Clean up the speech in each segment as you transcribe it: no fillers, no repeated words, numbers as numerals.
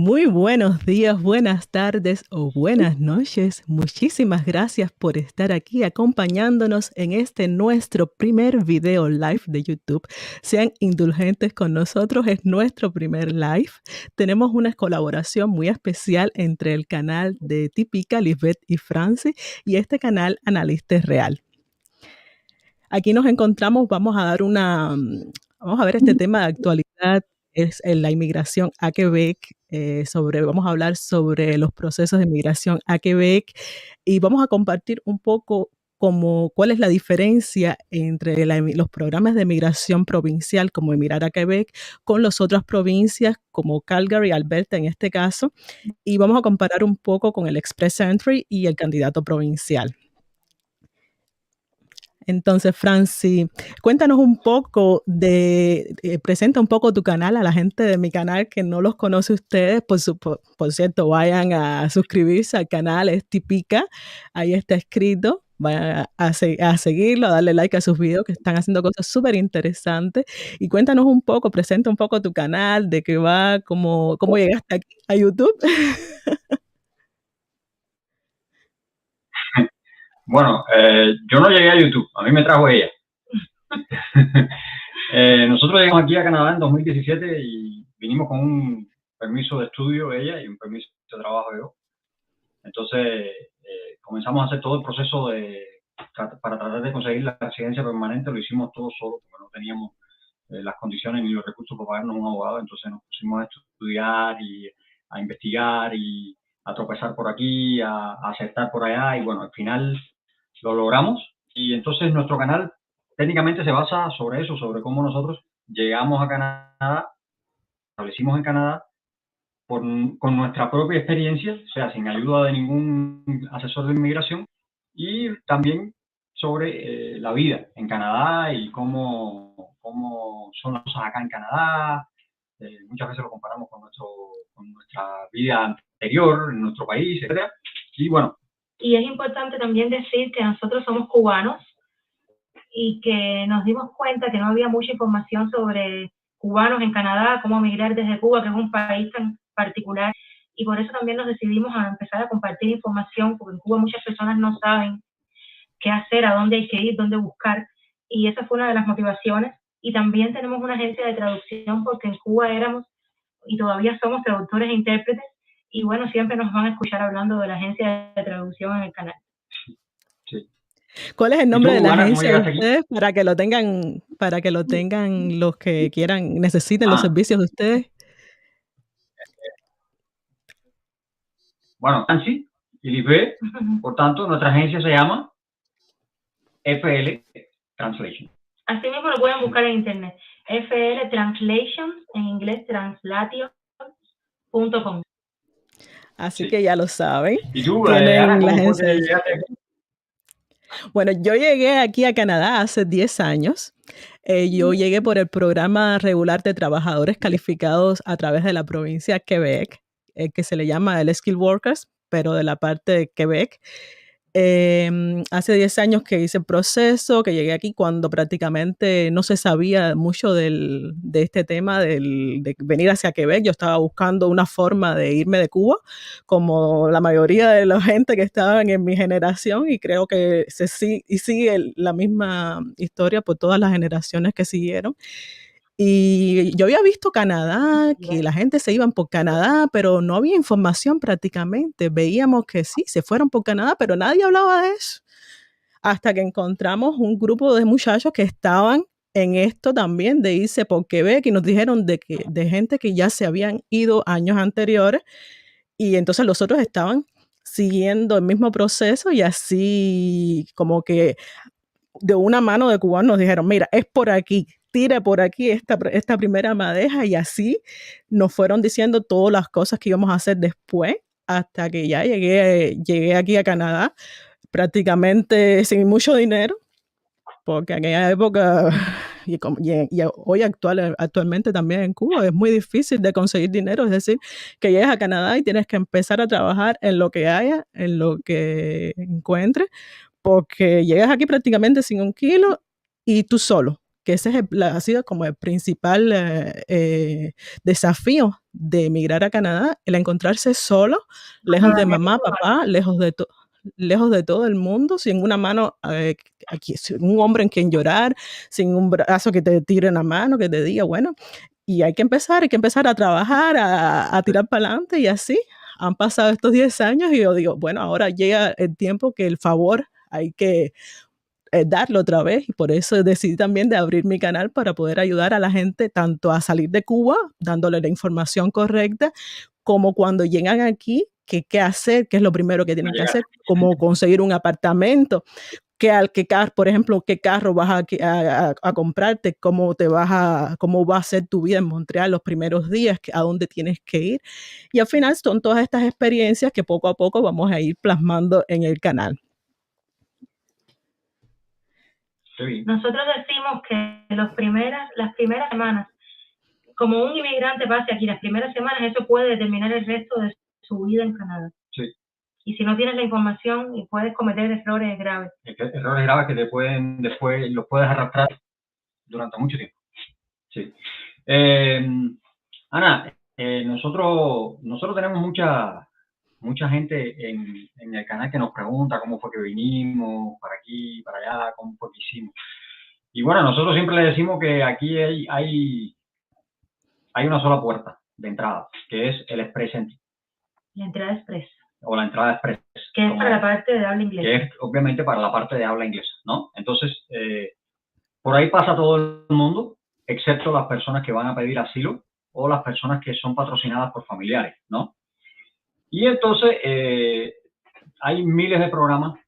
Muy buenos días, buenas tardes o buenas noches. Muchísimas gracias por estar aquí acompañándonos en este nuestro primer video live de YouTube. Sean indulgentes con nosotros, es nuestro primer live. Tenemos una colaboración muy especial entre el canal de Típica, Lisbeth y Franci, y este canal Analista Real. Aquí nos encontramos, vamos a ver este tema de actualidad, es la inmigración a Quebec, vamos a hablar sobre los procesos de inmigración a Quebec y vamos a compartir un poco cuál es la diferencia entre los programas de migración provincial como Emigrar a Quebec con las otras provincias como Calgary, Alberta en este caso, y vamos a comparar un poco con el Express Entry y el candidato provincial. Entonces, Franci, cuéntanos un poco presenta un poco tu canal a la gente de mi canal que no los conoce ustedes. Por cierto, vayan a suscribirse al canal, es Típica, ahí está escrito. Vayan a seguirlo, a darle like a sus videos que están haciendo cosas súper interesantes. Y cuéntanos un poco, presenta un poco tu canal, de qué va, cómo llegaste aquí a YouTube. Bueno, yo no llegué a YouTube, a mí me trajo ella. Nosotros llegamos aquí a Canadá en 2017 y vinimos con un permiso de estudio ella y un permiso de trabajo yo. Entonces comenzamos a hacer todo el proceso para tratar de conseguir la residencia permanente. Lo hicimos todo solo porque no teníamos las condiciones ni los recursos para pagarnos un abogado. Entonces nos pusimos a estudiar y a investigar y a tropezar por aquí, a acertar por allá y bueno, al final lo logramos. Y entonces nuestro canal técnicamente se basa sobre eso, sobre cómo nosotros llegamos a Canadá, establecimos en Canadá con nuestra propia experiencia, o sea, sin ayuda de ningún asesor de inmigración, y también sobre la vida en Canadá y cómo son las cosas acá en Canadá. Muchas veces lo comparamos con nuestra vida anterior en nuestro país, etc. Y bueno. Y es importante también decir que nosotros somos cubanos y que nos dimos cuenta que no había mucha información sobre cubanos en Canadá, cómo migrar desde Cuba, que es un país tan particular, y por eso también nos decidimos a empezar a compartir información, porque en Cuba muchas personas no saben qué hacer, a dónde hay que ir, dónde buscar, y esa fue una de las motivaciones. Y también tenemos una agencia de traducción, porque en Cuba éramos y todavía somos traductores e intérpretes, y bueno, siempre nos van a escuchar hablando de la agencia de traducción en el canal. Sí. ¿Cuál es el nombre de la agencia de ustedes para que lo tengan los que necesiten los servicios de ustedes? Bueno, Nancy y Lisbeth, por tanto, nuestra agencia se llama FL Translation. Así mismo lo pueden buscar en internet. FL Translation, en inglés, translation.com. Así que ya lo saben. ¿Y tú, Ana, cómo fue que llegaste aquí? Bueno, yo llegué aquí a Canadá hace 10 años. Yo llegué por el programa regular de trabajadores calificados a través de la provincia de Quebec, que se le llama el Skilled Workers, pero de la parte de Quebec. Hace 10 años que hice el proceso, que llegué aquí cuando prácticamente no se sabía mucho de este tema de venir hacia Quebec. Yo estaba buscando una forma de irme de Cuba, como la mayoría de la gente que estaban en mi generación, y creo que sigue la misma historia por todas las generaciones que siguieron. Y yo había visto Canadá, que la gente se iban por Canadá, pero no había información prácticamente. Veíamos que sí, se fueron por Canadá, pero nadie hablaba de eso. Hasta que encontramos un grupo de muchachos que estaban en esto también, de irse por Quebec, y nos dijeron de gente que ya se habían ido años anteriores, y entonces los otros estaban siguiendo el mismo proceso, y así como que de una mano de cubanos nos dijeron, mira, es por aquí, tira por aquí esta primera madeja, y así nos fueron diciendo todas las cosas que íbamos a hacer después, hasta que ya llegué aquí a Canadá, prácticamente sin mucho dinero, porque en aquella época y hoy actualmente también en Cuba es muy difícil de conseguir dinero, es decir, que llegues a Canadá y tienes que empezar a trabajar en lo que haya, en lo que encuentres, porque llegas aquí prácticamente sin un kilo y tú solo. que ese es ha sido como el principal desafío de emigrar a Canadá, el encontrarse solo, lejos de mamá, papá, lejos de todo el mundo, sin una mano, sin un hombro en quien llorar, sin un brazo que te tire en la mano, que te diga, bueno, y hay que empezar a trabajar, a tirar para adelante, y así han pasado estos 10 años y yo digo, bueno, ahora llega el tiempo que el favor hay que darlo otra vez, y por eso decidí también de abrir mi canal para poder ayudar a la gente tanto a salir de Cuba, dándole la información correcta, como cuando llegan aquí, qué hacer, qué es lo primero que tienen que hacer, cómo conseguir un apartamento, por ejemplo, qué carro vas a comprarte, cómo va a ser tu vida en Montreal los primeros días, a dónde tienes que ir. Y al final son todas estas experiencias que poco a poco vamos a ir plasmando en el canal. Nosotros decimos que las primeras semanas, como un inmigrante pase aquí, las primeras semanas, eso puede determinar el resto de su vida en Canadá. Sí. Y si no tienes la información, y puedes cometer errores graves. Errores graves que después los puedes arrastrar durante mucho tiempo. Sí. Ana, nosotros tenemos mucha gente en el canal que nos pregunta cómo fue que vinimos, para aquí, para allá, cómo fue que hicimos. Y bueno, nosotros siempre le decimos que aquí hay una sola puerta de entrada, que es el Express Entry. La entrada express. O la entrada express. Que es para la parte de habla inglesa. Que es obviamente para la parte de habla inglesa, ¿no? Entonces, por ahí pasa todo el mundo, excepto las personas que van a pedir asilo o las personas que son patrocinadas por familiares, ¿no? Y entonces, hay miles de programas,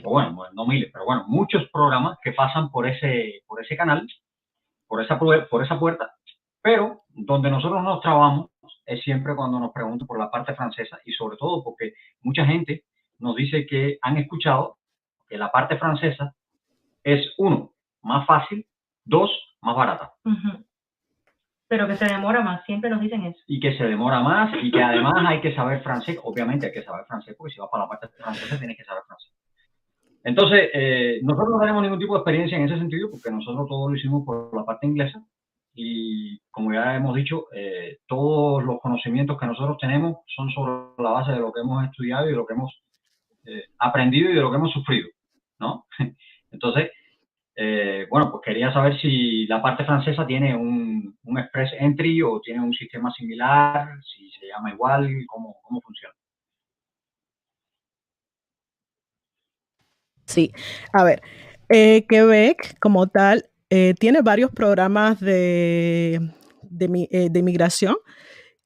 bueno, no miles, pero bueno, muchos programas que pasan por ese canal, por esa puerta, pero donde nosotros nos trabamos es siempre cuando nos preguntan por la parte francesa, y sobre todo porque mucha gente nos dice que han escuchado que la parte francesa es, 1, más fácil, 2, más barata. Pero que se demora más, siempre nos dicen eso. Y que se demora más, y que además hay que saber francés. Obviamente hay que saber francés, porque si vas para la parte francesa tienes que saber francés. Entonces, nosotros no tenemos ningún tipo de experiencia en ese sentido, porque nosotros todo lo hicimos por la parte inglesa. Y como ya hemos dicho, todos los conocimientos que nosotros tenemos son sobre la base de lo que hemos estudiado y de lo que hemos aprendido y de lo que hemos sufrido, ¿no? Entonces, bueno, pues quería saber si la parte francesa tiene un Express Entry o tiene un sistema similar, si se llama igual, cómo funciona. Sí, a ver, Quebec como tal tiene varios programas de inmigración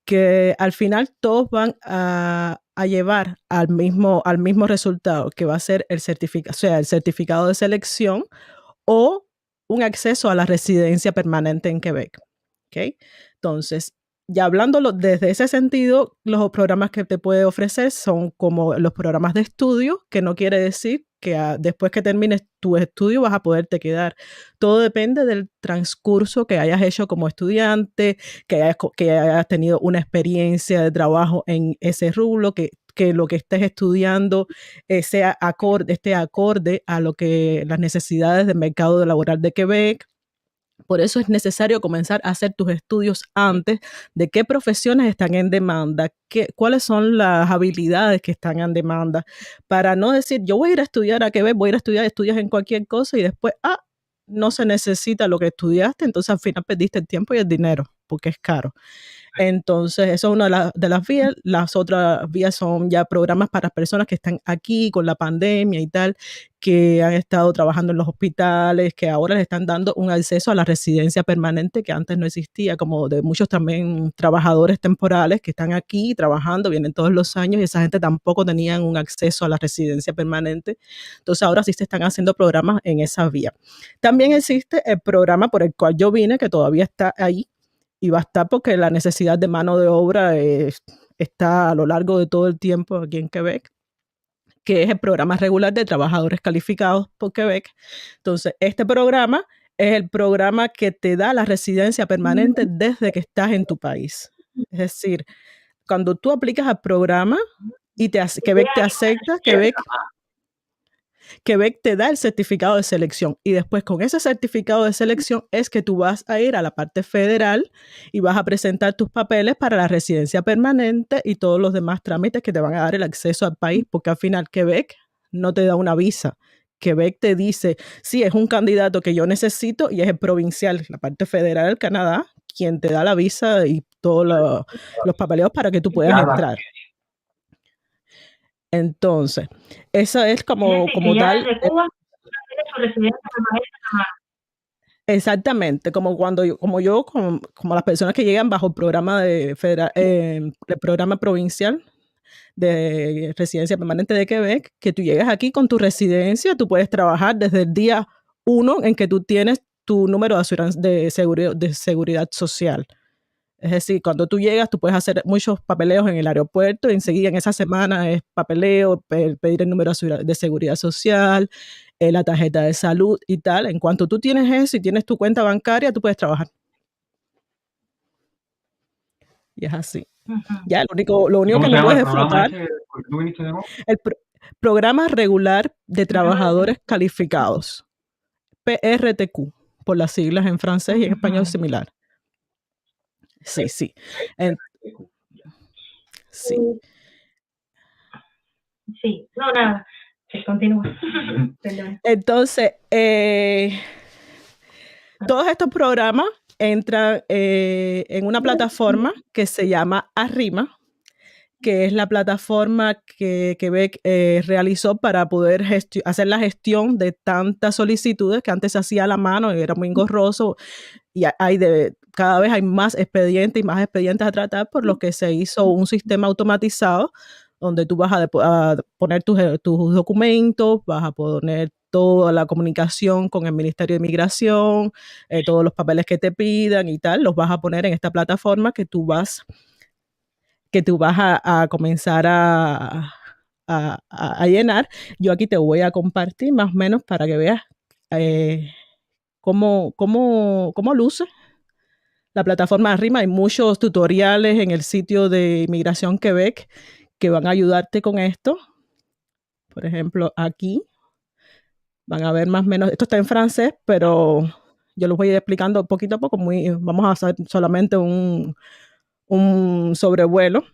que al final todos van a llevar al mismo resultado, que va a ser el certificado de selección o un acceso a la residencia permanente en Quebec. ¿Okay? Entonces, ya hablándolo desde ese sentido, los programas que te puede ofrecer son como los programas de estudio, que no quiere decir que después que termines tu estudio vas a poderte quedar. Todo depende del transcurso que hayas hecho como estudiante, que hayas tenido una experiencia de trabajo en ese rubro, que lo que estés estudiando esté acorde a lo que las necesidades del mercado laboral de Quebec. Por eso es necesario comenzar a hacer tus estudios antes de qué profesiones están en demanda, cuáles son las habilidades que están en demanda, para no decir, yo voy a ir a estudiar a Quebec, voy a ir a estudiar, estudias en cualquier cosa y después, no se necesita lo que estudiaste, entonces al final perdiste el tiempo y el dinero, porque es caro. Entonces, eso es una de las vías. Las otras vías son ya programas para personas que están aquí con la pandemia y tal, que han estado trabajando en los hospitales, que ahora les están dando un acceso a la residencia permanente que antes no existía, como de muchos también trabajadores temporales que están aquí trabajando, vienen todos los años y esa gente tampoco tenían un acceso a la residencia permanente. Entonces, ahora sí se están haciendo programas en esa vía. También existe el programa por el cual yo vine, que todavía está ahí, y va a estar porque la necesidad de mano de obra está a lo largo de todo el tiempo aquí en Quebec, que es el programa regular de trabajadores calificados por Quebec. Entonces, este programa es el programa que te da la residencia permanente desde que estás en tu país. Es decir, cuando tú aplicas al programa y Quebec te acepta, Quebec Quebec te da el certificado de selección y después con ese certificado de selección es que tú vas a ir a la parte federal y vas a presentar tus papeles para la residencia permanente y todos los demás trámites que te van a dar el acceso al país, porque al final Quebec no te da una visa. Quebec te dice, sí, es un candidato que yo necesito y es el provincial, la parte federal del Canadá, quien te da la visa y todos los papeleos para que tú puedas entrar. Entonces, eso es como tal. Desde Cuba, tiene su residencia permanente en Canadá. Exactamente, como las personas que llegan bajo el programa el programa provincial de residencia permanente de Quebec, que tú llegas aquí con tu residencia, tú puedes trabajar desde el día 1 en que tú tienes tu número de seguridad social. Es decir, cuando tú llegas, tú puedes hacer muchos papeleos en el aeropuerto y enseguida en esa semana es papeleo, pedir el número de seguridad social, la tarjeta de salud y tal. En cuanto tú tienes eso y tienes tu cuenta bancaria, tú puedes trabajar. Y es así. Ya, lo único que no puedes disfrutar el programa regular de trabajadores calificados, PRTQ, por las siglas en francés y en español similar. Sí. Sí. Sí, no, nada. Sí, continúa. Entonces, todos estos programas entran en una plataforma que se llama Arrima, que es la plataforma que Quebec realizó para poder hacer la gestión de tantas solicitudes que antes se hacía a la mano y era muy engorroso. Y cada vez hay más expedientes y más expedientes a tratar, por lo que se hizo un sistema automatizado donde tú vas a poner tus documentos, vas a poner toda la comunicación con el Ministerio de Migración, todos los papeles que te pidan y tal, los vas a poner en esta plataforma que tú vas a comenzar a llenar. Yo aquí te voy a compartir más o menos para que veas cómo luce la plataforma Arrima. Hay muchos tutoriales en el sitio de Inmigración Quebec que van a ayudarte con esto. Por ejemplo, aquí van a ver más o menos, esto está en francés, pero yo los voy a ir explicando poquito a poco. Vamos a hacer solamente un sobrevuelo.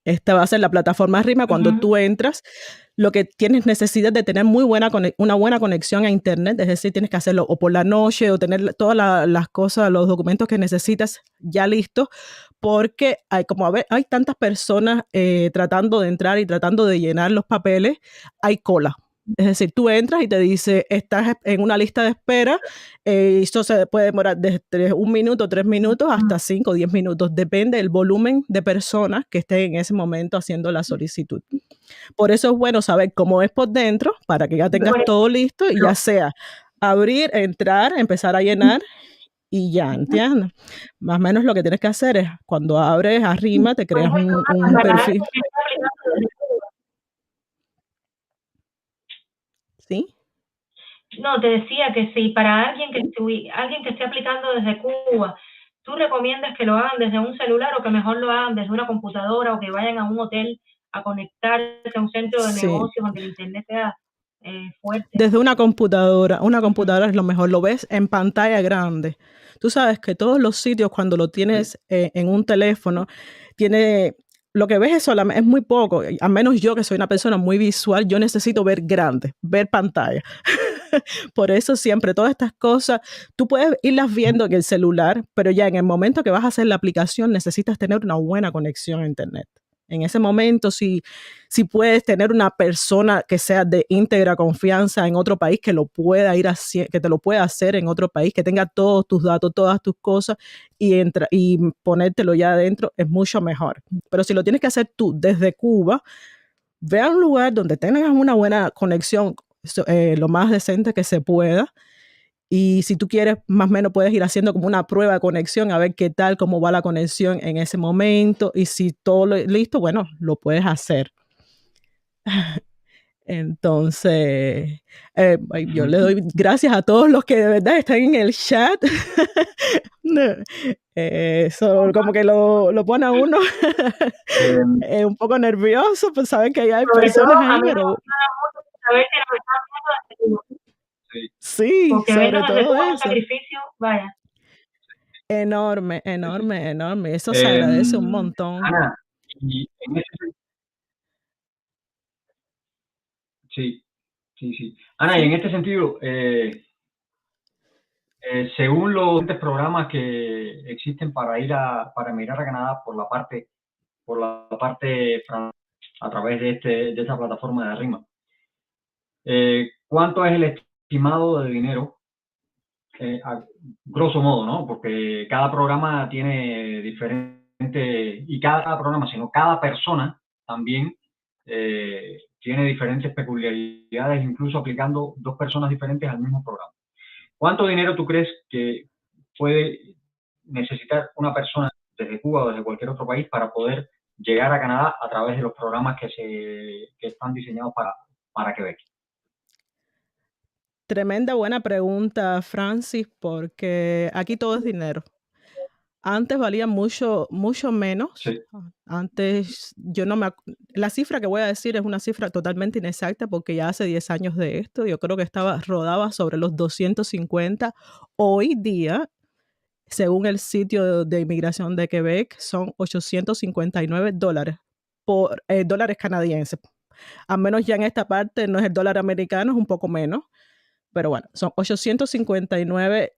Esta va a ser la plataforma Arrima. Cuando tú entras, lo que necesitas de tener una buena conexión a internet, es decir, tienes que hacerlo o por la noche o tener todas las cosas, los documentos que necesitas ya listos, porque hay tantas personas tratando de entrar y tratando de llenar los papeles, hay cola. Es decir, tú entras y te dice, estás en una lista de espera, y esto se puede demorar desde 1 minuto, 3 minutos, hasta 5 o 10 minutos. Depende del volumen de personas que estén en ese momento haciendo la solicitud. Por eso es bueno saber cómo es por dentro, para que ya tengas todo listo y ya sea abrir, entrar, empezar a llenar y ya, ¿entiendes? Más o menos lo que tienes que hacer es, cuando abres Arrima, te creas un perfil. ¿Sí? No, te decía que sí, para alguien que esté aplicando desde Cuba, ¿tú recomiendas que lo hagan desde un celular o que mejor lo hagan desde una computadora o que vayan a un hotel a conectarse a un centro de negocios donde el internet sea fuerte? Desde una computadora es lo mejor, lo ves en pantalla grande. Tú sabes que todos los sitios, cuando lo tienes en un teléfono, lo que ves es muy poco. A menos yo, que soy una persona muy visual, yo necesito ver grande, ver pantalla. Por eso siempre todas estas cosas, tú puedes irlas viendo en el celular, pero ya en el momento que vas a hacer la aplicación necesitas tener una buena conexión a internet. En ese momento, si puedes tener una persona que sea de íntegra confianza en otro país, que que te lo pueda hacer en otro país, que tenga todos tus datos, todas tus cosas y ponértelo ya adentro, es mucho mejor. Pero si lo tienes que hacer tú desde Cuba, ve a un lugar donde tengas una buena conexión, lo más decente que se pueda. Y si tú quieres, más o menos puedes ir haciendo como una prueba de conexión, a ver qué tal, cómo va la conexión en ese momento. Y si todo listo, bueno, lo puedes hacer. Entonces, yo le doy gracias a todos los que de verdad están en el chat. Eso como que lo pone a uno un poco nervioso, pues saben que hay personas ahí, pero... saber que nos están viendo desde Cuba. Sí, Sí, Porque sobre vernos desde todo Cuba es un eso. sacrificio, vaya. Enorme, sí, sí. enorme, enorme. Eso se agradece un montón. Ana, y en ese, sí, sí, sí. Ana, y en Sí. este sentido, según los diferentes programas que existen para para emigrar a Canadá por la parte francesa, a través de esta plataforma de RIMA, ¿cuánto es el estimado de dinero? A grosso modo, ¿no? Porque cada programa tiene diferente, y cada programa, sino cada persona también tiene diferentes peculiaridades, incluso aplicando dos personas diferentes al mismo programa. ¿Cuánto dinero tú crees que puede necesitar una persona desde Cuba o desde cualquier otro país para poder llegar a Canadá a través de los programas que están diseñados para Quebec? Tremenda buena pregunta, Francis, porque aquí todo es dinero. Antes valía mucho menos. Sí, Antes yo no me la cifra que voy a decir es una cifra totalmente inexacta porque ya hace 10 años de esto. Yo creo que rodaba sobre los 250. Hoy día, según el sitio de inmigración de Quebec, son $859 por dólares canadienses. Al menos ya en esta parte no es el dólar americano, es un poco menos. Pero bueno, son 869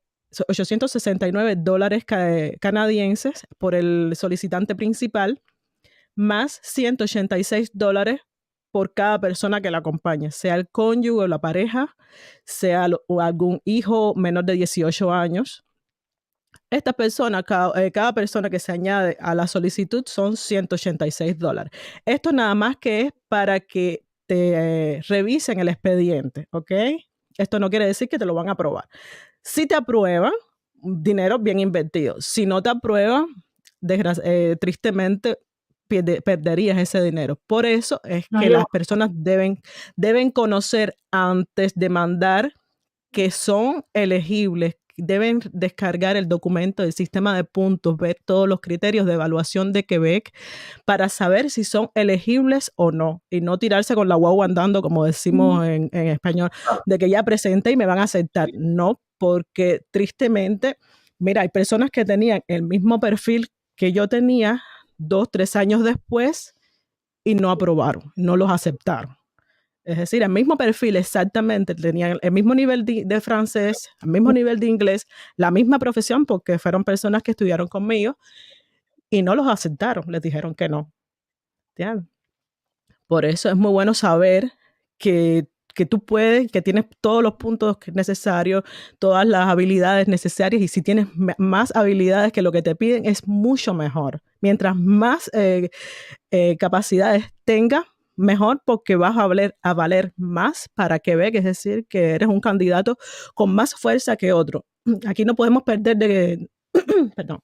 dólares canadienses por el solicitante principal, más $186 por cada persona que la acompaña, sea el cónyuge o la pareja, sea o algún hijo menor de 18 años. Esta persona, cada persona que se añade a la solicitud son $186. Esto nada más que es para que te revisen el expediente, ¿ok? Esto no quiere decir que te lo van a aprobar. Si te aprueban, dinero bien invertido. Si no te aprueban, tristemente perderías ese dinero. Por eso es No que llevo las personas deben conocer antes de mandar que son elegibles, deben descargar el documento del sistema de puntos, ver todos los criterios de evaluación de Quebec para saber si son elegibles o no, y no tirarse con la guagua andando, como decimos en español, claro, de que ya presenté y me van a aceptar. sí, No, porque tristemente, mira, hay personas que tenían el mismo perfil que yo tenía 2, 3 años después y no aprobaron, no los aceptaron. Es decir, el mismo perfil exactamente, tenían el mismo nivel de francés, el mismo nivel de inglés, la misma profesión, porque fueron personas que estudiaron conmigo y no los aceptaron, les dijeron que no. ¿Entiendes? Por eso es muy bueno saber que tú puedes, que tienes todos los puntos necesarios, todas las habilidades necesarias, y si tienes más habilidades que lo que te piden, es mucho mejor. Mientras más capacidades tengas, mejor, porque vas a valer más para Quebec, es decir, que eres un candidato con más fuerza que otro. Aquí no podemos perder perdón,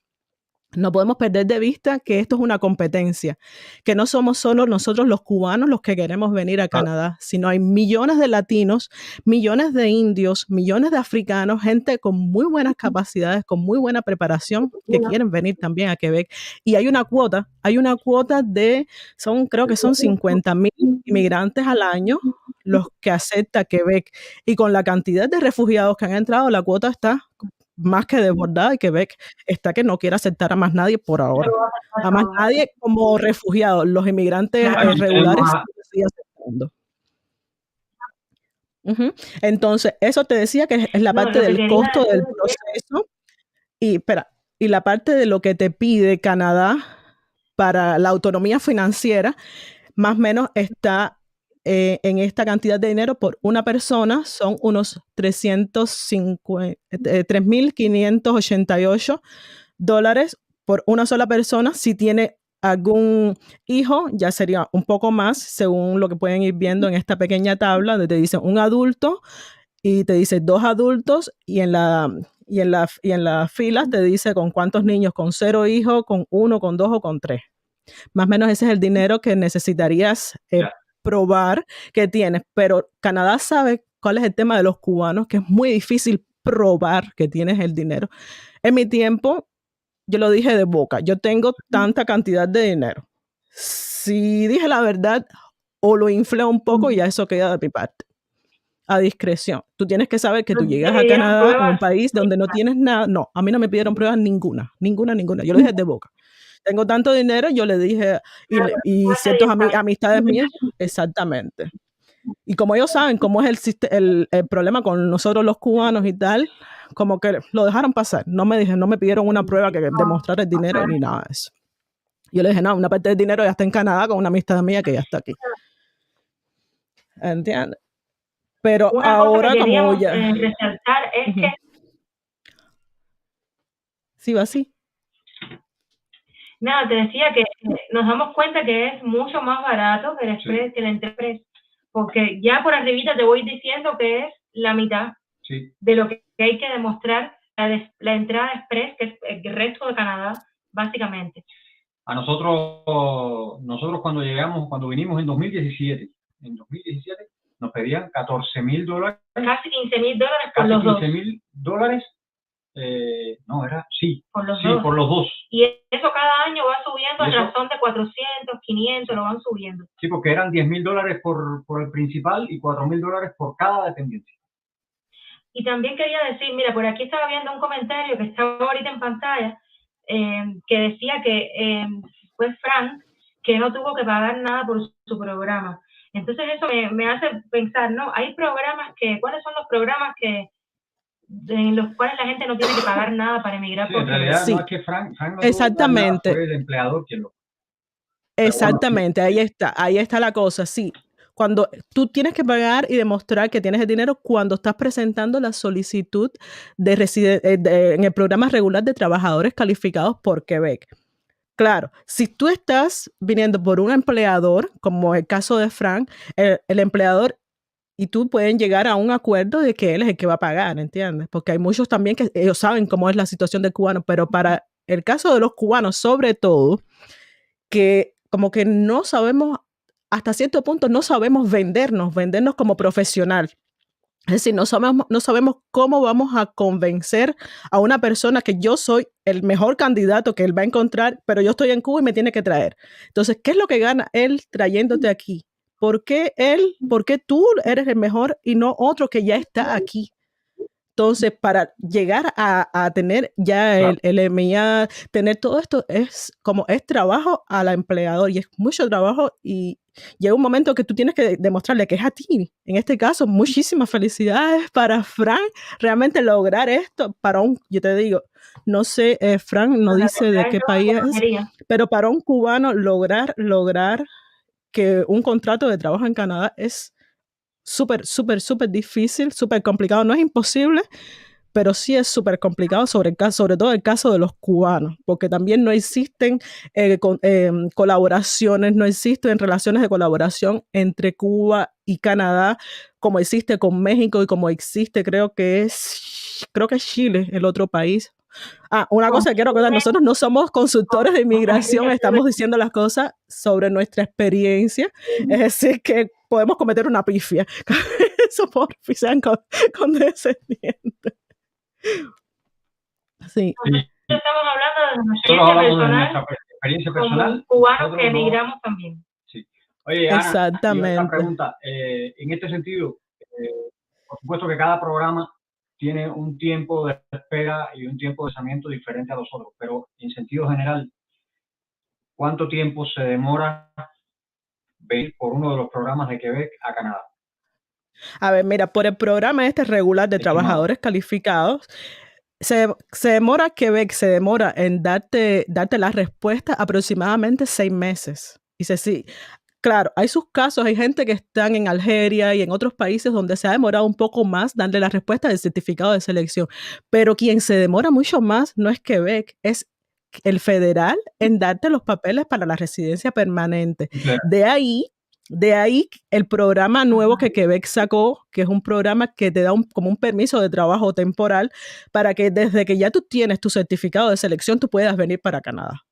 no podemos perder de vista que esto es una competencia, que no somos solo nosotros los cubanos los que queremos venir a claro, Canadá, sino hay millones de latinos, millones de indios, millones de africanos, gente con muy buenas capacidades, con muy buena preparación, que quieren venir también a Quebec. Y hay una cuota creo que son 50,000 inmigrantes al año los que acepta Quebec. Y con la cantidad de refugiados que han entrado, la cuota está más que desbordada, y Quebec está que no quiere aceptar a más nadie por ahora. lo va a pasar A más todo. nadie como refugiados. Los inmigrantes Claro. aquí tenemos regulares sí los sigue aceptando. Ujú. Entonces, eso te decía que es la No, parte lo que del quería costo del decir es proceso. Y, espera, y la parte de lo que te pide Canadá para la autonomía financiera, más o menos está en esta cantidad de dinero por una persona, son unos 3,588 dólares por una sola persona. Si tiene algún hijo, ya sería un poco más, según lo que pueden ir viendo en esta pequeña tabla, donde te dicen un adulto y te dice 2 adultos, y en la fila te dice con cuántos niños, con 0 hijos, con 1, con 2 o con 3. Más o menos ese es el dinero que necesitarías ya, probar que tienes. Pero Canadá sabe cuál es el tema de los cubanos, que es muy difícil probar que tienes el dinero. En mi tiempo, yo lo dije de boca, yo tengo tanta cantidad de dinero. Si dije la verdad o lo inflé un poco, ya eso queda de mi parte. a discreción. Tú tienes que saber que tú ¿No te llegas a pidieron Canadá, en un pruebas país donde no médicas? tienes nada. No, a mí no me pidieron pruebas ninguna. Yo lo dije de boca. Tengo tanto dinero, yo le dije, y Hace ciertos 10 años. amistades mías, exactamente. Y como ellos saben cómo es el problema con nosotros los cubanos y tal, como que lo dejaron pasar. No me pidieron una prueba que demostrara el dinero ni nada de eso. Yo le dije, no, una parte del dinero ya está en Canadá con una amistad mía que ya está aquí. ¿Entiendes? Pero Una cosa que ahora como queríamos ya... resaltar es que Sí, va así. nada, te decía que nos damos cuenta que es mucho más barato que el Express, que el Enterprise, porque ya por arribita te voy diciendo que es la mitad de lo que hay que demostrar la entrada Express, que es el resto de Canadá, básicamente. A nosotros cuando vinimos en 2017, nos pedían $14,000. Casi $15,000 por los dos. $15,000. Por los dos. Y eso cada año va subiendo a razón de 400, 500, lo van subiendo. Sí, porque eran $10,000 por el principal y $4,000 por cada dependencia. Y también quería decir, mira, por aquí estaba viendo un comentario que estaba ahorita en pantalla, que decía que fue Frank que no tuvo que pagar nada por su programa. Entonces eso me hace pensar, ¿no? Hay programas ¿cuáles son los programas en los cuales la gente no tiene que pagar nada para emigrar? Sí, en realidad no es que Frank no exactamente. Tuvo que pagar nada, fue el empleador quien lo... Exactamente, ahí está la cosa, sí. Cuando tú tienes que pagar y demostrar que tienes el dinero cuando estás presentando la solicitud en el programa regular de trabajadores calificados por Quebec. Claro, si tú estás viniendo por un empleador, como el caso de Frank, el empleador y tú pueden llegar a un acuerdo de que él es el que va a pagar, ¿entiendes? Porque hay muchos también que ellos saben cómo es la situación del cubano, pero para el caso de los cubanos, sobre todo, que como que no sabemos, hasta cierto punto no sabemos vendernos como profesional. Es decir, no sabemos cómo vamos a convencer a una persona que yo soy el mejor candidato que él va a encontrar, pero yo estoy en Cuba y me tiene que traer. Entonces, ¿qué es lo que gana él trayéndote aquí? ¿Por qué tú eres el mejor y no otro que ya está aquí? Entonces, para llegar a tener ya el MIA, tener todo esto es trabajo a la empleador y es mucho trabajo y llega un momento que tú tienes que demostrarle que es a ti. En este caso, muchísimas felicidades para Frank realmente lograr esto yo te digo, no sé, Frank no dice de qué país es, pero para un cubano lograr que un contrato de trabajo en Canadá es súper, súper, súper difícil, súper complicado. No es imposible, pero sí es súper complicado, sobre todo el caso de los cubanos, porque también no existen colaboraciones, no existen relaciones de colaboración entre Cuba y Canadá, como existe con México y como existe, creo que es Chile, el otro país. Una cosa que quiero contar, nosotros no somos consultores de inmigración, estamos diciendo las cosas sobre nuestra experiencia, es decir, que podemos cometer una pifia. Eso por sean condescendientes. Sí. Estamos hablando de nuestra experiencia personal como cubanos que emigramos también. Sí. Oye, Ana, exactamente. Y otra pregunta, en este sentido, por supuesto que cada programa tiene un tiempo de espera y un tiempo de lanzamiento diferente a los otros, pero en sentido general, ¿cuánto tiempo se demora venir por uno de los programas de Quebec a Canadá? A ver, mira, por el programa regular de trabajadores calificados, se demora en darte la respuesta aproximadamente 6 meses. Dice, sí, claro, hay sus casos, hay gente que están en Algeria y en otros países donde se ha demorado un poco más darle la respuesta del certificado de selección, pero quien se demora mucho más no es Quebec, es el federal en darte los papeles para la residencia permanente. Claro. De ahí el programa nuevo que Quebec sacó, que es un programa que te da como un permiso de trabajo temporal para que desde que ya tú tienes tu certificado de selección, tú puedas venir para Canadá.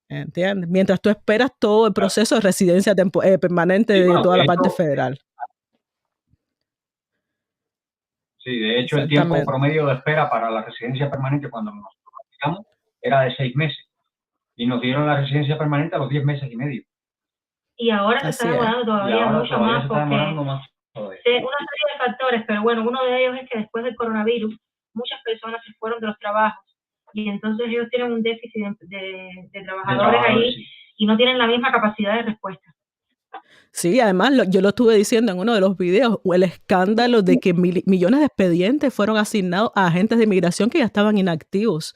¿Entiendes? Mientras tú esperas todo el proceso de residencia permanente de toda la parte federal. Sí, de hecho el tiempo promedio de espera para la residencia permanente cuando nos aplicamos era de 6 meses y nos dieron la residencia permanente a los 10 meses y medio. Y ahora se está demorando todavía mucho más. Se está demorando más todavía. una serie de factores, pero bueno, uno de ellos es que después del coronavirus muchas personas se fueron de los trabajos y entonces ellos tienen un déficit de trabajadores ahí sí. y no tienen la misma capacidad de respuesta. Sí, además yo lo estuve diciendo en uno de los videos, el escándalo de que millones de expedientes fueron asignados a agentes de inmigración que ya estaban inactivos.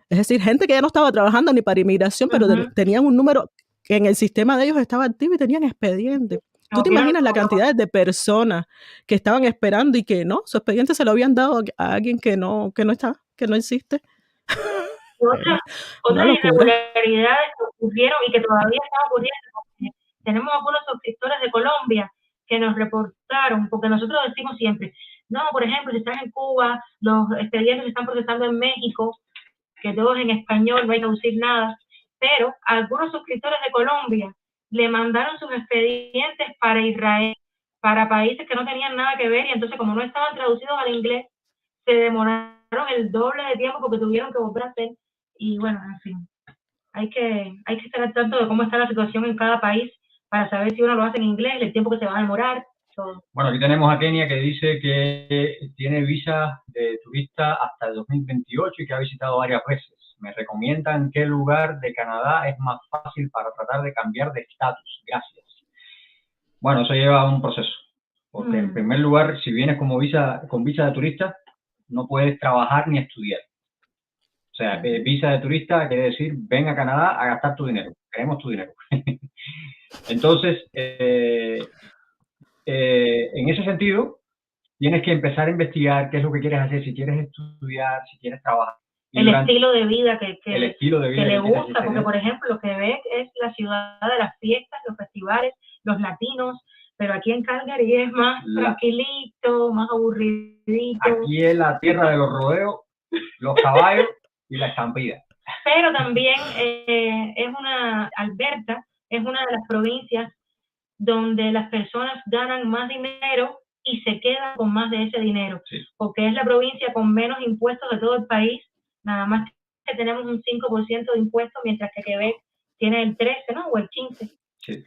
Es decir, gente que ya no estaba trabajando ni para inmigración, pero tenían un número que en el sistema de ellos estaba activo y tenían expedientes. ¿Tú te imaginas la cantidad de personas que estaban esperando y que no, su expediente se lo habían dado a alguien que no está, que no existe? Otras irregularidades que ocurrieron y que todavía están ocurriendo, porque tenemos algunos suscriptores de Colombia que nos reportaron, porque nosotros decimos siempre, no, por ejemplo, si estás en Cuba, los expedientes se están procesando en México, que todo es en español, no hay que traducir nada, pero algunos suscriptores de Colombia le mandaron sus expedientes para Israel, para países que no tenían nada que ver, y entonces como no estaban traducidos al inglés, se demoraron el doble de tiempo porque tuvieron que volver a hacer, y bueno, en fin, hay que estar al tanto de cómo está la situación en cada país para saber si uno lo hace en inglés, el tiempo que se va a demorar, todo. Bueno, aquí tenemos a Kenia que dice que tiene visa de turista hasta el 2028 y que ha visitado varias veces. Me recomiendan qué lugar de Canadá es más fácil para tratar de cambiar de estatus. Gracias. Bueno, eso lleva un proceso, porque en primer lugar, si vienes con visa de turista, no puedes trabajar ni estudiar. O sea, visa de turista quiere decir, ven a Canadá a gastar tu dinero. Queremos tu dinero. Entonces, en ese sentido, tienes que empezar a investigar qué es lo que quieres hacer, si quieres estudiar, si quieres trabajar. Estilo de vida que le gusta, porque por ejemplo, Quebec es la ciudad de las fiestas, los festivales, los latinos, pero aquí en Calgary es más tranquilito, más aburridito. Aquí es la tierra de los rodeos, los caballos y la estampida. Pero también Alberta es una de las provincias donde las personas ganan más dinero y se quedan con más de ese dinero, porque es la provincia con menos impuestos de todo el país, nada más que tenemos un 5% de impuestos, mientras que Quebec tiene el 13, ¿no? O el 15. Sí.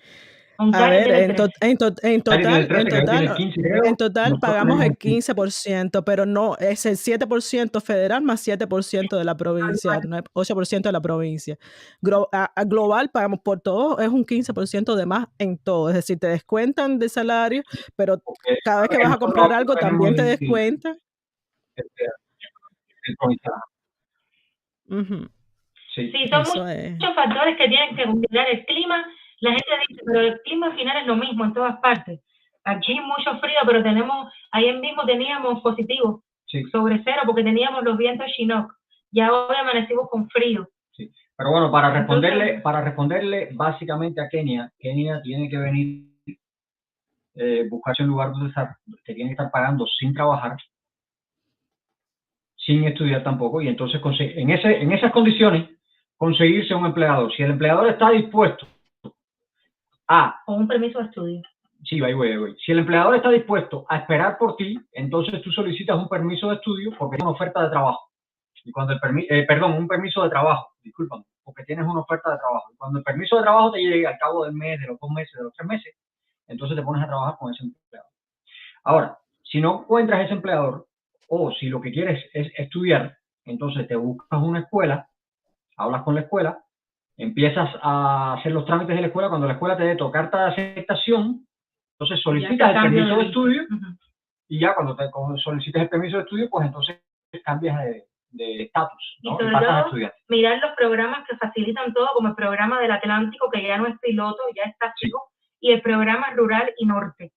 A ver, en total pagamos el 15%, pero no, es el 7% federal más 7% de la provincia, no es 8% de la provincia. Global pagamos por todo, es un 15% de más en todo, es decir, te descuentan de salario, pero cada vez que vas a comprar algo también te descuentan. Sí, son muchos factores que tienen que considerar el clima. La gente dice, pero el clima al final es lo mismo en todas partes. Aquí hay mucho frío, pero ayer mismo teníamos positivo, sobre cero, porque teníamos los vientos Chinook. Ya hoy amanecimos con frío. Sí. Pero bueno, para responderle básicamente a Kenia tiene que venir, buscarse un lugar donde estar, que tiene que estar pagando sin trabajar, sin estudiar tampoco, y entonces en esas condiciones conseguirse un empleador. Si el empleador está dispuesto o un permiso de estudio. Sí, voy. Si el empleador está dispuesto a esperar por ti, entonces tú solicitas un permiso de estudio porque tienes una oferta de trabajo. Y cuando un permiso de trabajo, discúlpame, porque tienes una oferta de trabajo. Y cuando el permiso de trabajo te llegue al cabo del mes, de los 2 meses, de los 3 meses, entonces te pones a trabajar con ese empleador. Ahora, si no encuentras ese empleador, o si lo que quieres es estudiar, entonces te buscas una escuela, hablas con la escuela, empiezas a hacer los trámites de la escuela. Cuando la escuela te dé tu carta de aceptación, entonces solicitas el permiso de estudio, y ya cuando solicites el permiso de estudio, pues entonces cambias de estatus, ¿no? Y sobre todo, mirar los programas que facilitan todo, como el programa del Atlántico, que ya no es piloto, ya está activo, y el programa Rural y Norte,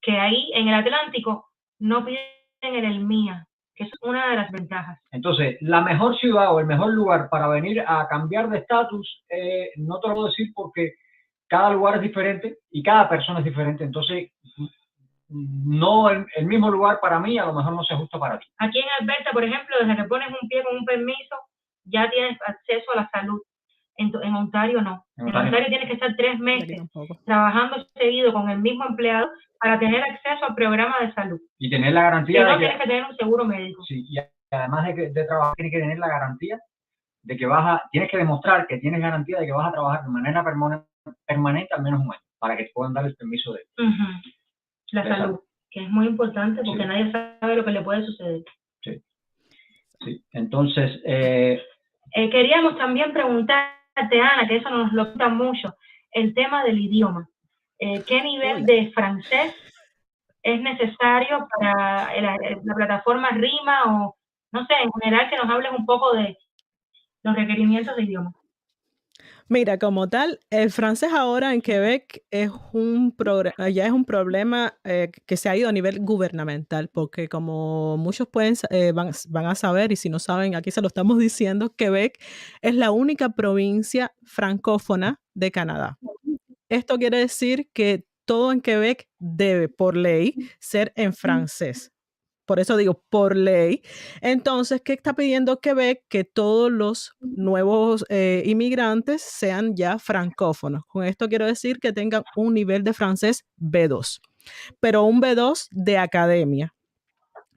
que ahí en el Atlántico no piden en el MIA, que es una de las ventajas. Entonces, la mejor ciudad o el mejor lugar para venir a cambiar de estatus, no te lo puedo decir porque cada lugar es diferente y cada persona es diferente. Entonces, no el mismo lugar para mí a lo mejor no se ajusta para ti. Aquí en Alberta, por ejemplo, desde que pones un pie con un permiso, ya tienes acceso a la salud. En Ontario no. En Ontario tienes que estar 3 meses trabajando seguido con el mismo empleado para tener acceso al programa de salud. Y tener la garantía de que tienes que tener un seguro médico. Sí, y además de trabajar, tienes que tener la garantía de que tienes que demostrar que tienes garantía de que vas a trabajar de manera permanente al menos un año, para que te puedan dar el permiso de la salud. que es muy importante porque Sí. nadie sabe lo que le puede suceder. Sí. Entonces, queríamos también preguntarte, Ana, que eso nos lo preguntan mucho, el tema del idioma. ¿Qué nivel de francés es necesario para la plataforma RIMA o, no sé, en general que nos hables un poco de los requerimientos de idioma? Mira, como tal, el francés ahora en Quebec ya es un problema que se ha ido a nivel gubernamental, porque como muchos van a saber, y si no saben, aquí se lo estamos diciendo, Quebec es la única provincia francófona de Canadá. Esto quiere decir que todo en Quebec debe, por ley, ser en francés. Por eso digo, por ley. Entonces, ¿qué está pidiendo Quebec? Que todos los nuevos inmigrantes sean ya francófonos. Con esto quiero decir que tengan un nivel de francés B2, pero un B2 de academia.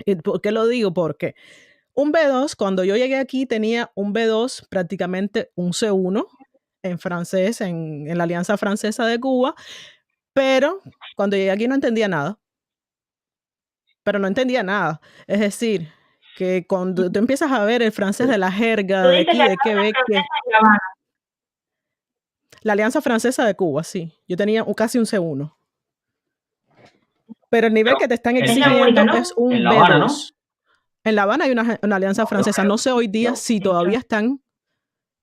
¿Y por qué lo digo? Porque un B2, cuando yo llegué aquí, tenía un B2, prácticamente un C1 en francés, en la Alianza Francesa de Cuba, pero cuando llegué aquí no entendía nada. Pero no entendía nada. Es decir, que cuando tú empiezas a ver el francés de la jerga de aquí, de Quebec, la Alianza Francesa de Cuba, sí. Yo tenía casi un C1. Pero el nivel que te están exigiendo es un en La B2. Habana, ¿no? En La Habana hay una alianza francesa. No sé hoy día si todavía están,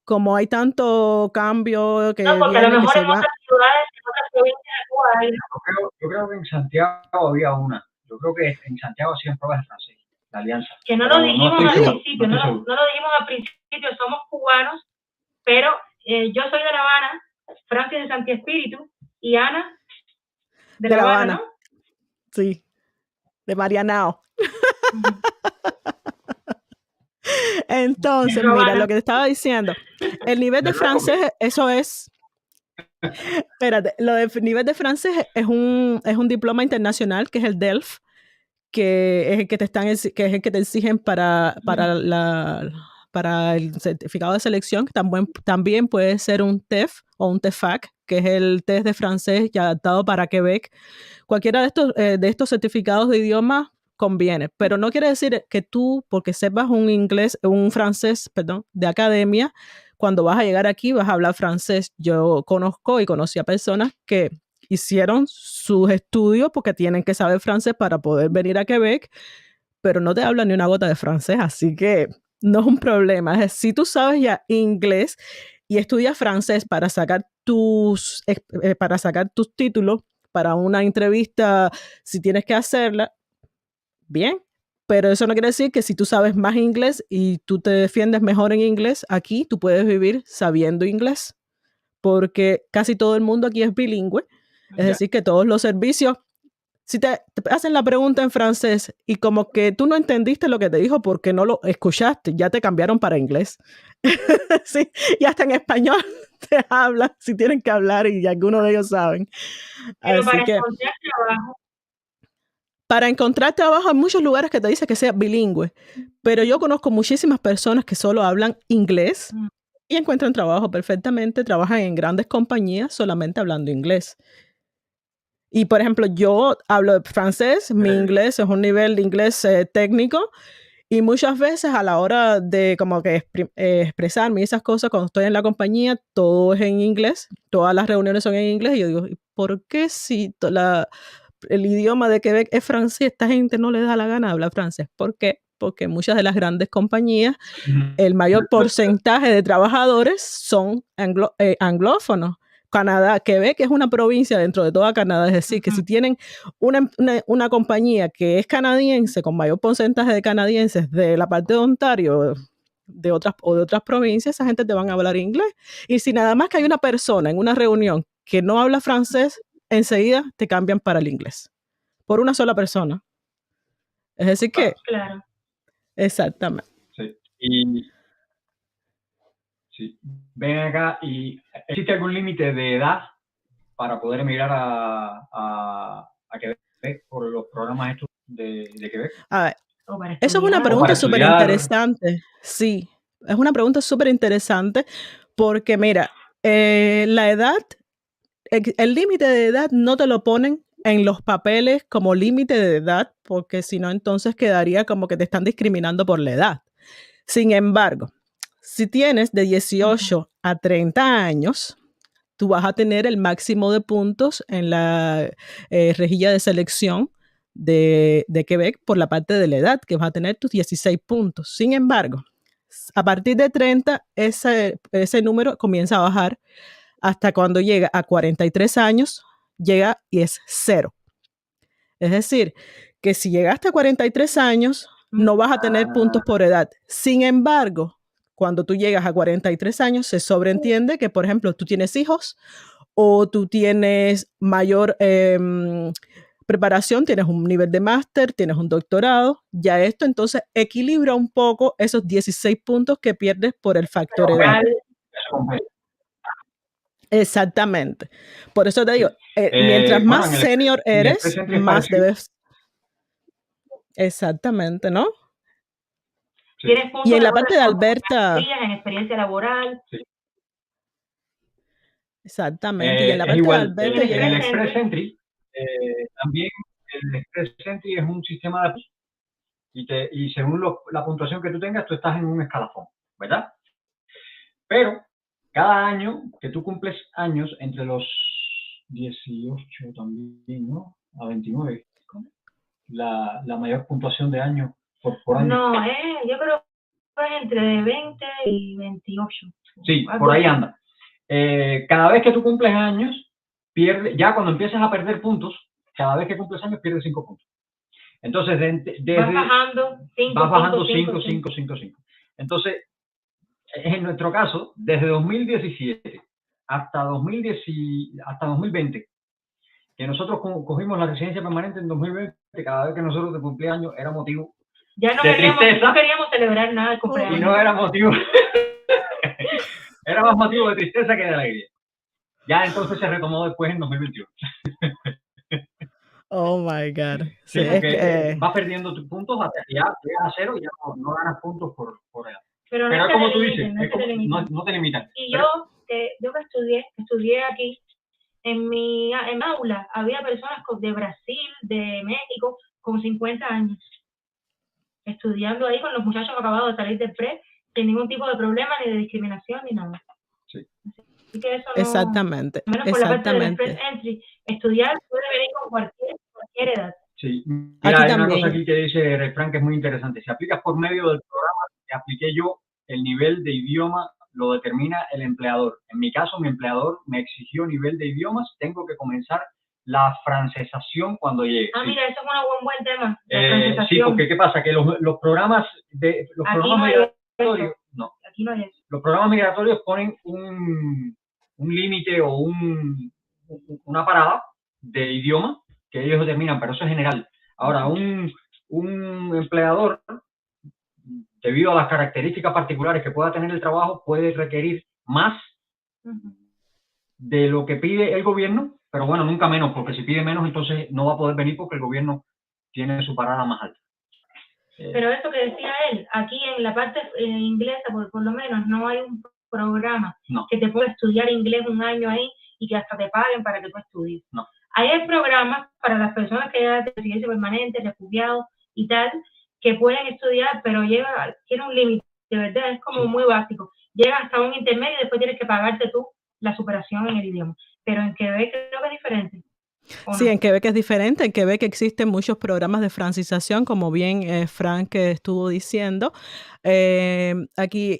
como hay tanto cambio que No, porque a lo viene, que mejor se en va. otras ciudades, en otras provincias de Cuba hay, ¿no? Yo creo que en Santiago había una. Yo creo que en Santiago hacían pruebas de francés, la alianza. Que no Pero lo dijimos estoy al seguro, principio, no no estoy lo seguro. dijimos al principio, somos cubanos, pero yo soy de La Habana, Francia de Santi Espíritu y Ana de La Habana, ¿no? Sí, de Marianao. Entonces, mira, lo que te estaba diciendo, el nivel de francés, eso es, espérate, nivel de francés es un diploma internacional que es el DELF, que es el que te exigen para el certificado de selección, que también puede ser un TEF o un TEFAC, que es el test de francés ya adaptado para Quebec. Cualquiera de estos certificados de idioma conviene, pero no quiere decir que tú, porque sepas un francés, perdón, de academia, cuando vas a llegar aquí vas a hablar francés. Yo conozco y conocí a personas que hicieron sus estudios porque tienen que saber francés para poder venir a Quebec, pero no te hablan ni una gota de francés, así que no es un problema. Es decir, si tú sabes ya inglés y estudias francés para sacar tus títulos para una entrevista, si tienes que hacerla, bien, pero eso no quiere decir que si tú sabes más inglés y tú te defiendes mejor en inglés, aquí tú puedes vivir sabiendo inglés, porque casi todo el mundo aquí es bilingüe, es decir, que todos los servicios, si te hacen la pregunta en francés y como que tú no entendiste lo que te dijo porque no lo escuchaste, ya te cambiaron para inglés. Sí, y hasta en español te hablan si tienen que hablar y algunos de ellos saben. Pero Así que para encontrar trabajo hay muchos lugares que te dicen que sea bilingüe, pero yo conozco muchísimas personas que solo hablan inglés y encuentran trabajo perfectamente, trabajan en grandes compañías solamente hablando inglés. Y, por ejemplo, yo hablo francés, mi inglés es un nivel de inglés técnico y muchas veces a la hora de como que expresarme y esas cosas cuando estoy en la compañía, todo es en inglés, todas las reuniones son en inglés y yo digo, ¿por qué si el idioma de Quebec es francés, esta gente no le da la gana de hablar francés? ¿Por qué? Porque muchas de las grandes compañías, el mayor porcentaje de trabajadores son anglófonos. Canadá, Quebec es una provincia dentro de toda Canadá, es decir, que si tienen una compañía que es canadiense, con mayor porcentaje de canadienses de la parte de Ontario, de otras provincias, esa gente te van a hablar inglés. Y si nada más que hay una persona en una reunión que no habla francés, enseguida te cambian para el inglés, por una sola persona. Es decir que... Claro. Exactamente. Sí. Sí. Ven acá, ¿y existe algún límite de edad para poder emigrar a Quebec por los programas estos de Quebec? A ver, eso es una pregunta súper interesante. Sí, es una pregunta súper interesante porque, mira, la edad, el límite de edad no te lo ponen en los papeles como límite de edad, porque si no, entonces quedaría como que te están discriminando por la edad. Sin embargo, si tienes de 18 a 30 años, tú vas a tener el máximo de puntos en la rejilla de selección de Quebec por la parte de la edad, que vas a tener tus 16 puntos. Sin embargo, a partir de 30, ese número comienza a bajar hasta cuando llega a 43 años, llega y es 0. Es decir, que si llegaste a 43 años, no vas a tener puntos por edad. Sin embargo, cuando tú llegas a 43 años, se sobreentiende que, por ejemplo, tú tienes hijos o tú tienes mayor preparación, tienes un nivel de máster, tienes un doctorado, ya esto entonces equilibra un poco esos 16 puntos que pierdes por el factor edad. Exactamente. Por eso te digo, mientras más senior eres, más debes... Exactamente, ¿no? Sí. Y en la parte de Alberta... En experiencia laboral. Sí. Exactamente. Y en la parte igual, de Alberta... el Express Entry, también el Express Entry es un sistema de... Y según la puntuación que tú tengas, tú estás en un escalafón, ¿verdad? Pero cada año que tú cumples años, entre los 18 también, ¿no? A 29, la mayor puntuación de año por año. No, yo creo que es entre 20 y 28. Sí, por ahí anda. Cada vez que tú cumples años, ya cuando empiezas a perder puntos, cada vez que cumples años pierdes 5 puntos. Entonces, vas bajando 5. Entonces, en nuestro caso, desde 2017 hasta 2020, que nosotros cogimos la residencia permanente en 2020, cada vez que nosotros de cumpleaños era motivo ya no de tristeza. No queríamos celebrar nada de cumpleaños. Y no era motivo, era más motivo de tristeza que de alegría. Ya entonces se retomó después en 2021. Oh my God. Sí, porque vas perdiendo tus puntos hasta que ya llegas a 0 y ya no ganas puntos por edad. Pero no como tú dices, no te limitan. Y yo que estudié aquí, en mi aula había personas de Brasil, de México, con 50 años, estudiando ahí con los muchachos acabados de salir del pre, sin ningún tipo de problema, ni de discriminación, ni nada. Sí. Así que eso exactamente. Menos por la parte del Express Entry, estudiar puede venir con cualquier edad. Sí, mira, hay una cosa aquí que dice Refrán que es muy interesante. Si aplicas por medio del programa que apliqué yo, el nivel de idioma lo determina el empleador. En mi caso, mi empleador me exigió nivel de idiomas, tengo que comenzar la francesación cuando llegue. Ah, sí. Mira, eso es un buen tema. La francesación. Sí, porque ¿qué pasa? Que los programas migratorios, aquí no hay eso. Los programas migratorios ponen un límite o una parada de idioma que ellos determinan, pero eso es general. Ahora, un empleador, debido a las características particulares que pueda tener el trabajo, puede requerir más de lo que pide el gobierno, pero bueno, nunca menos, porque si pide menos, entonces no va a poder venir porque el gobierno tiene su parada más alta. Pero eso que decía él, aquí en la parte inglesa, por lo menos, no hay un programa que te pueda estudiar inglés un año ahí y que hasta te paguen para que tú estudies. No. Hay programas para las personas que ya de residencia permanente, refugiados y tal, que pueden estudiar, pero tiene un límite, de verdad, es como muy básico. Llega hasta un intermedio y después tienes que pagarte tú la superación en el idioma. Pero en Quebec creo que es diferente. Sí, en Quebec es diferente. En Quebec existen muchos programas de francización, como bien Frank estuvo diciendo. Aquí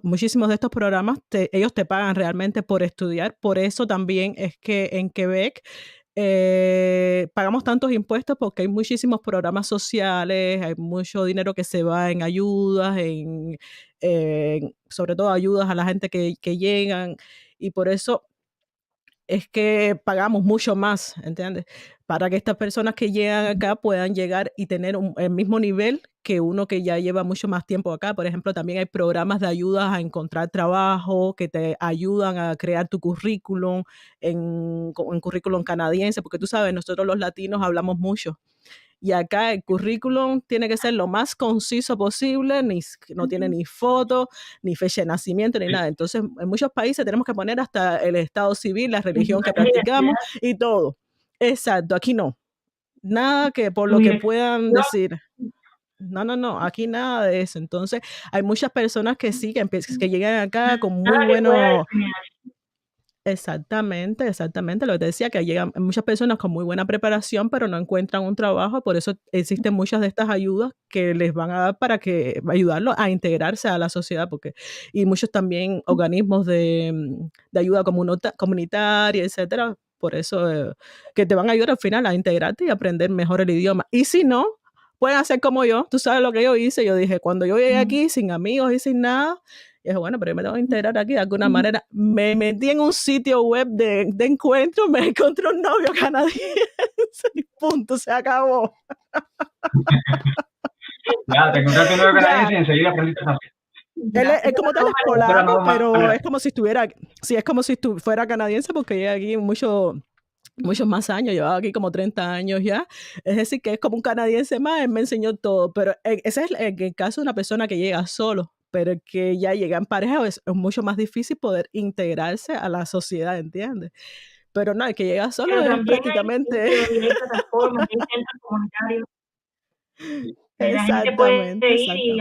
muchísimos de estos programas, ellos te pagan realmente por estudiar. Por eso también es que en Quebec pagamos tantos impuestos porque hay muchísimos programas sociales, hay mucho dinero que se va en ayudas, sobre todo ayudas a la gente que llegan, y por eso es que pagamos mucho más, ¿entiendes? Para que estas personas que llegan acá puedan llegar y tener el mismo nivel que uno que ya lleva mucho más tiempo acá. Por ejemplo, también hay programas de ayudas a encontrar trabajo que te ayudan a crear tu currículum en currículum canadiense, porque tú sabes, nosotros los latinos hablamos mucho. Y acá el currículum tiene que ser lo más conciso posible, no tiene ni foto, ni fecha de nacimiento, ni nada. Entonces, en muchos países tenemos que poner hasta el estado civil, la religión que practicamos y todo. Exacto, aquí no. Nada que por lo que puedan decir. No, aquí nada de eso. Entonces, hay muchas personas que sí, que llegan acá con muy buenos. Exactamente, lo que te decía, que llegan muchas personas con muy buena preparación, pero no encuentran un trabajo, por eso existen muchas de estas ayudas que les van a dar para ayudarlos a integrarse a la sociedad, y muchos también organismos de ayuda comunitaria, etcétera, por eso que te van a ayudar al final a integrarte y aprender mejor el idioma. Y si no, pueden hacer como yo, tú sabes lo que yo hice, yo dije, cuando yo llegué aquí sin amigos y sin nada, y dije, bueno, pero yo me tengo que integrar aquí de alguna manera. Me metí en un sitio web de encuentro, me encontré un novio canadiense y punto, se acabó. Ya, te encontraste un novio canadiense y enseguida aprendiste francés. Él es como tal, es polaco, pero es como si fuera canadiense, porque llega aquí muchos más años, llevaba aquí como 30 años ya, es decir, que es como un canadiense más, él me enseñó todo, pero ese es el caso de una persona que llega solo, pero el que ya llega en pareja es mucho más difícil poder integrarse a la sociedad, ¿entiendes? Pero no, el que llega solo pero es prácticamente... hay plataformas, hay centros comunitarios. La gente puede ir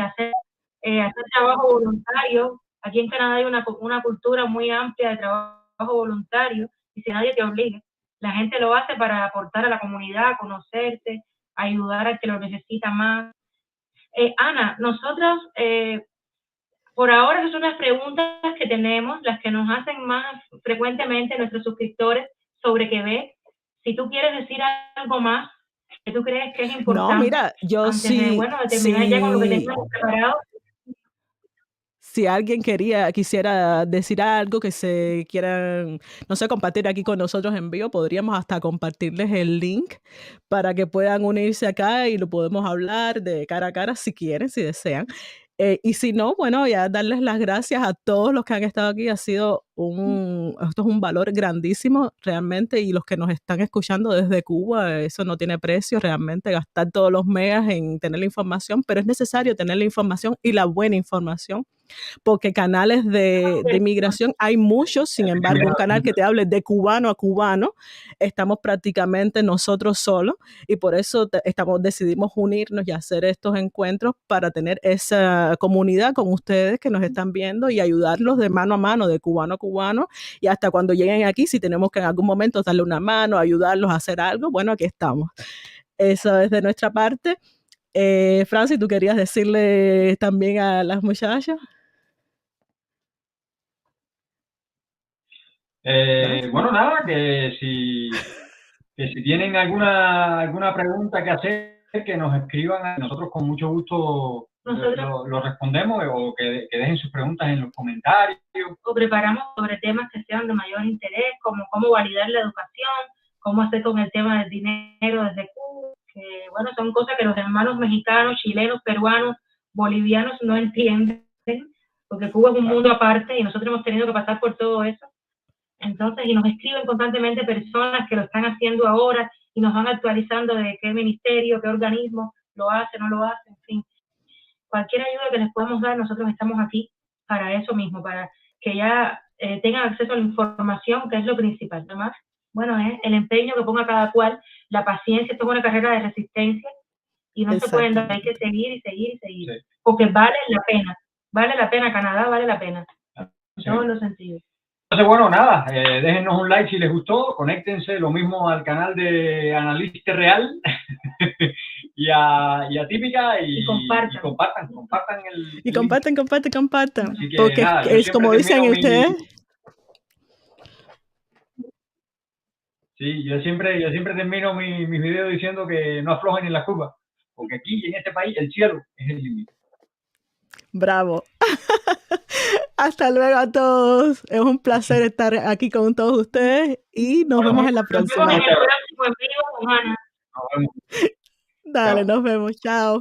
y hacer trabajo voluntario. Aquí en Canadá hay una cultura muy amplia de trabajo voluntario y si nadie te obliga, la gente lo hace para aportar a la comunidad, conocerte, ayudar al que lo necesita más. Ana, nosotros, por ahora, esas son las preguntas que tenemos, las que nos hacen más frecuentemente nuestros suscriptores sobre Quebec. Si tú quieres decir algo más que tú crees que es importante. No, mira, yo antes de terminar ya con lo que teníamos preparado. Si alguien quisiera decir algo, que se quieran, no sé, compartir aquí con nosotros en vivo, podríamos hasta compartirles el link para que puedan unirse acá y lo podemos hablar de cara a cara si quieren, si desean. Y si no, bueno, ya darles las gracias a todos los que han estado aquí. Esto es un valor grandísimo realmente, y los que nos están escuchando desde Cuba, eso no tiene precio realmente, gastar todos los megas en tener la información, pero es necesario tener la información y la buena información, porque canales de inmigración hay muchos, sin embargo, un canal que te hable de cubano a cubano, estamos prácticamente nosotros solos, y por eso decidimos unirnos y hacer estos encuentros para tener esa comunidad con ustedes que nos están viendo y ayudarlos de mano a mano, de cubano a cubano, y hasta cuando lleguen aquí, si tenemos que en algún momento darle una mano, ayudarlos a hacer algo, bueno, aquí estamos. Eso es de nuestra parte. Francis, ¿tú querías decirle también a las muchachas? Bueno, nada, que si tienen alguna pregunta que hacer, que nos escriban. Nosotros con mucho gusto lo respondemos, o que dejen sus preguntas en los comentarios. O preparamos sobre temas que sean de mayor interés, como cómo validar la educación, cómo hacer con el tema del dinero desde Cuba, que bueno, son cosas que los hermanos mexicanos, chilenos, peruanos, bolivianos no entienden, porque Cuba es un mundo aparte y nosotros hemos tenido que pasar por todo eso. Entonces, y nos escriben constantemente personas que lo están haciendo ahora y nos van actualizando de qué ministerio, qué organismo lo hace, no lo hace, en fin. Cualquier ayuda que les podamos dar, nosotros estamos aquí para eso mismo, para que ya tengan acceso a la información, que es lo principal. Además, bueno, es el empeño que ponga cada cual, la paciencia. Esto es una carrera de resistencia y no se pueden dar, hay que seguir y seguir y seguir, sí, porque vale la pena, Canadá vale la pena, en todos los sentidos. Entonces, bueno, nada, déjennos un like si les gustó, conéctense lo mismo al canal de Analista Real y a Típica, y compartan el y compartan. Que, porque nada, es como dicen ustedes. Sí, yo siempre termino mis videos diciendo que no aflojen en la curva, porque aquí en este país el cielo es el límite. Bravo. Hasta luego a todos. Es un placer estar aquí con todos ustedes y nos vemos en la próxima. Nos vemos en el próximo en vivo con Ana. Dale, nos vemos. Chao.